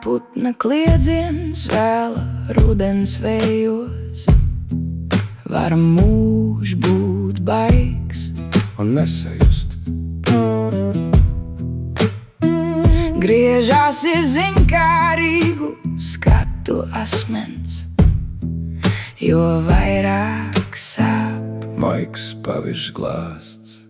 putna kliedziens vēl rudens vējos. Var mūžs būt baigs un nesajust. Griežās ziņkārīgu skatu asmens, jo vairāk sāp Maiks pavirs glāsts.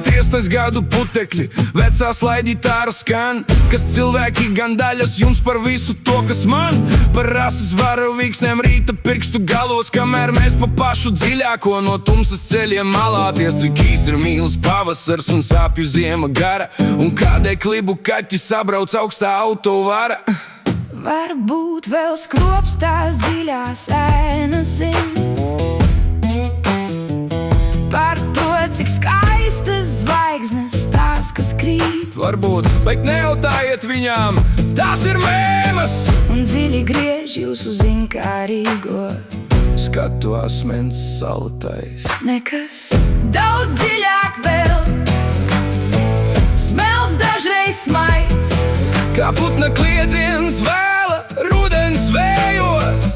Tiesnes gadu putekļi, vecā slaidītāra skan, kas cilvēki gan daļas jums par visu to, kas man. Par rases varu vīksnēm rīta pirkstu galos, kamēr mēs pa pašu dziļāko no tumsas ceļiem malāties. Cik īs ir mīls pavasars un sāpju ziema gara, un kādēļ klibu kaķi sabrauc augstā autovara. Varbūt vēl skropstās dziļās ēnas par to, cik skaistas zvaigznes tās, kas krīt. Varbūt, bet nejautājiet viņām, tās ir mēmas. Un dziļi griež jūsu ziņkārīgo skatu asmens saltais. Nekas daudz dziļāk vēl, smelts dažreiz smaids, kā putna kliedziens vēla rudens vējos.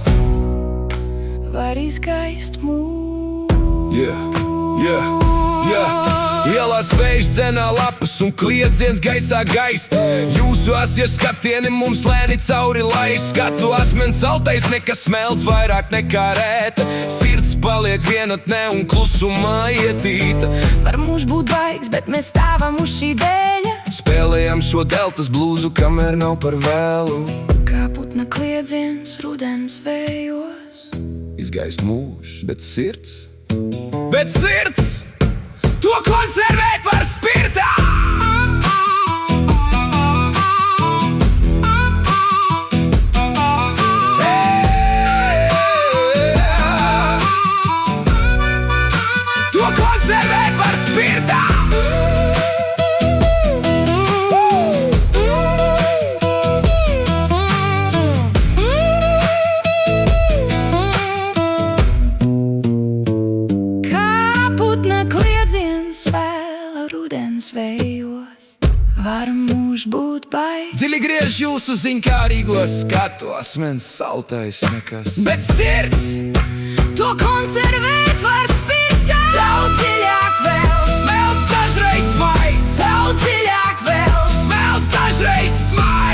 var izgaist mūs. Ielās vējš dzenā lapas un kliedziens gaisā gaist. Jūsu asie skatieni mums lēni cauri laiž. Skatu asmens saltais, nekas smelts vairāk nekā rēta. Sirds paliek vienatnē un klusumā ietīta. Var mūžs būt baigs, bet mēs stāvam uz šī dēļa. Spēlējam šo deltas blūzu, kamēr nav par vēlu. Kā putna kliedziens rudens vējos. Izgaist mūžs, bet sirds to konservēt var spirtā. To konservēt var spirtā. Rudens vējos, var mūžs būt baigs. Dziļi griež jūsu ziņkārīgos skatu asmens saltais nekas, bet sirds to konservēt var spirtā. Daudz dziļāk vēl, smelts dažreiz smaids. daudz dziļāk vēl, Smelts dažreiz smaids.